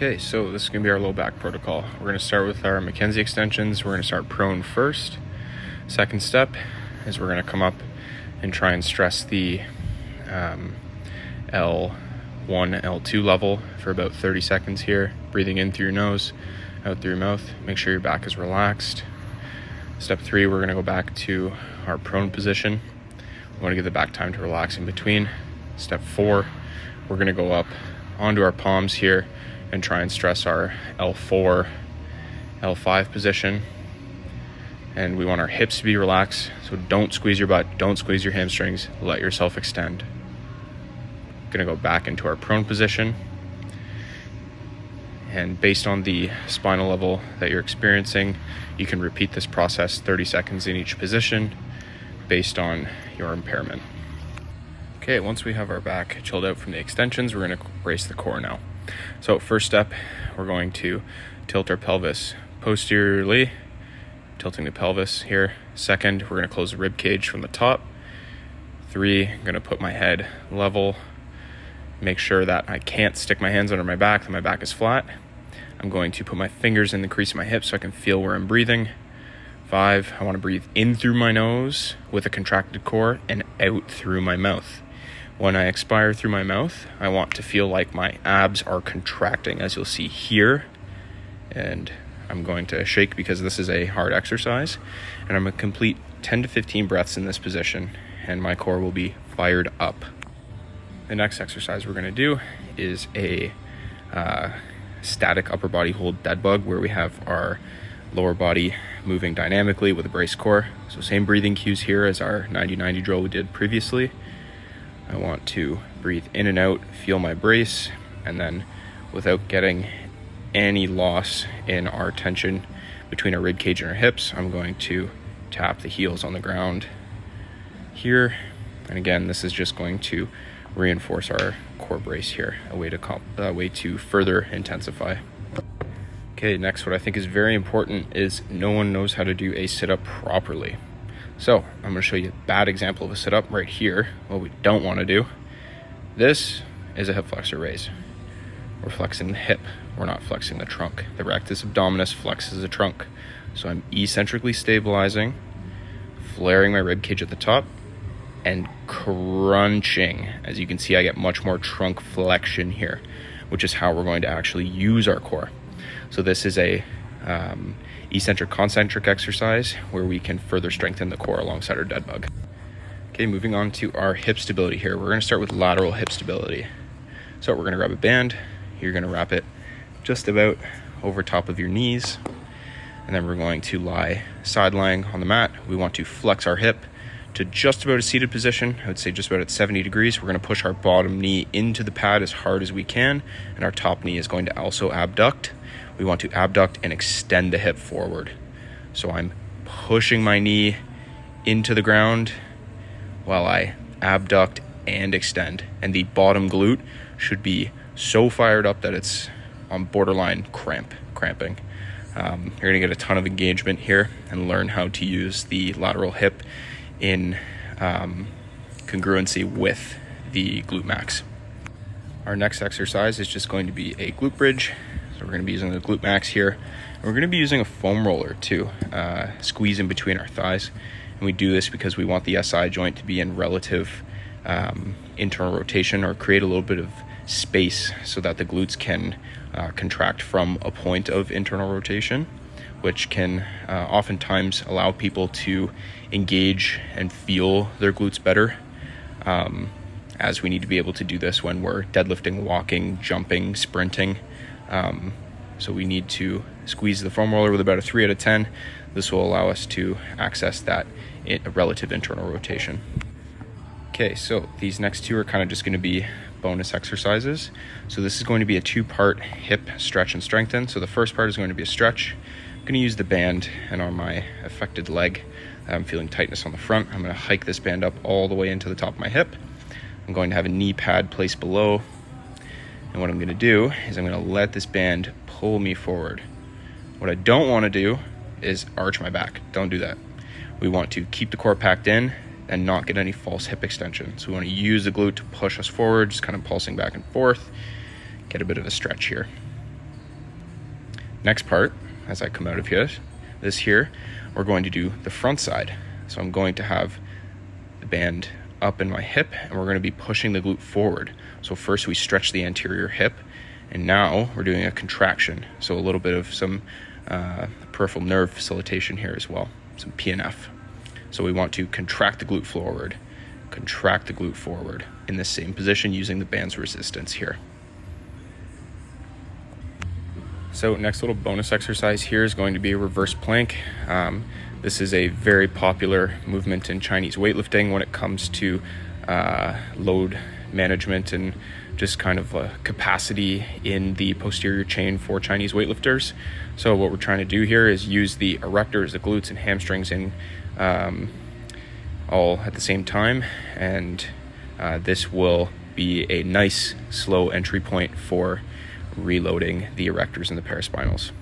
Okay, so this is going to be our low back protocol. We're going to start with our Mackenzie extensions. We're going to start prone first. Second step is we're going to come up and try and stress the L1, L2 level for about 30 seconds here. Breathing in through your nose, out through your mouth. Make sure your back is relaxed. Step 3, we're going to go back to our prone position. We want to give the back time to relax in between. Step 4, we're going to go up onto our palms here and try and stress our L4, L5 position. And we want our hips to be relaxed, so don't squeeze your butt, don't squeeze your hamstrings, let yourself extend. Gonna go back into our prone position. And based on the spinal level that you're experiencing, you can repeat this process 30 seconds in each position based on your impairment. Okay, once we have our back chilled out from the extensions, we're gonna brace the core now. So first step, we're going to tilt our pelvis posteriorly, tilting the pelvis here. Second, we're going to close the rib cage from the top. 3, I'm going to put my head level, make sure that I can't stick my hands under my back, that my back is flat. I'm going to put my fingers in the crease of my hips so I can feel where I'm breathing. 5, I want to breathe in through my nose with a contracted core and out through my mouth. When I expire through my mouth, I want to feel like my abs are contracting, as you'll see here. And I'm going to shake because this is a hard exercise. And I'm going to complete 10 to 15 breaths in this position, and my core will be fired up. The next exercise we're going to do is a static upper body hold dead bug, where we have our lower body moving dynamically with a braced core. So same breathing cues here as our 90-90 drill we did previously. I want to breathe in and out, feel my brace, and then without getting any loss in our tension between our rib cage and our hips, I'm going to tap the heels on the ground here. And again, this is just going to reinforce our core brace here, a way to further intensify. Okay, next, what I think is very important is no one knows how to do a sit-up properly. So I'm going to show you a bad example of a sit-up right here, what we don't want to do. This is a hip flexor raise. We're flexing the hip, we're not flexing the trunk. The rectus abdominis flexes the trunk. So I'm eccentrically stabilizing, flaring my rib cage at the top, and crunching. As you can see, I get much more trunk flexion here, which is how we're going to actually use our core. So this is a eccentric concentric exercise where we can further strengthen the core alongside our dead bug. Okay, moving on to our hip stability here. We're going to start with lateral hip stability. So we're going to grab a band. You're going to wrap it just about over top of your knees, and then we're going to lie side lying on the mat. We want to flex our hip to just about a seated position. I would say just about at 70 degrees. We're going to push our bottom knee into the pad as hard as we can, and our top knee is going to also abduct. We want to abduct and extend the hip forward. So I'm pushing my knee into the ground while I abduct and extend. And the bottom glute should be so fired up that it's on borderline cramping. You're going to get a ton of engagement here and learn how to use the lateral hip in congruency with the glute max. Our next exercise is just going to be a glute bridge. So we're going to be using the glute max here. And we're going to be using a foam roller to squeeze in between our thighs. And we do this because we want the SI joint to be in relative internal rotation, or create a little bit of space so that the glutes can contract from a point of internal rotation, which can oftentimes allow people to engage and feel their glutes better, as we need to be able to do this when we're deadlifting, walking, jumping, sprinting. So we need to squeeze the foam roller with about a 3 out of 10. This will allow us to access that relative internal rotation. Okay, so these next two are kind of just going to be bonus exercises. So this is going to be a 2-part hip stretch and strengthen. So the first part is going to be a stretch. I'm going to use the band, and on my affected leg, I'm feeling tightness on the front. I'm going to hike this band up all the way into the top of my hip. I'm going to have a knee pad placed below. And what I'm going to do is I'm going to let this band pull me forward. What I don't want to do is arch my back. Don't do that. We want to keep the core packed in and not get any false hip extension. So we want to use the glute to push us forward, just kind of pulsing back and forth, get a bit of a stretch here. Next part, as I come out of here, we're going to do the front side. So I'm going to have the band up in my hip, and we're going to be pushing the glute forward. So first we stretch the anterior hip, and now we're doing a contraction. So a little bit of some peripheral nerve facilitation here as well, some PNF. So we want to contract the glute forward in the same position using the band's resistance here. So next little bonus exercise here is going to be a reverse plank. This is a very popular movement in Chinese weightlifting when it comes to load management and just kind of capacity in the posterior chain for Chinese weightlifters. So what we're trying to do here is use the erectors, the glutes and hamstrings in all at the same time, and this will be a nice slow entry point for reloading the erectors and the paraspinals.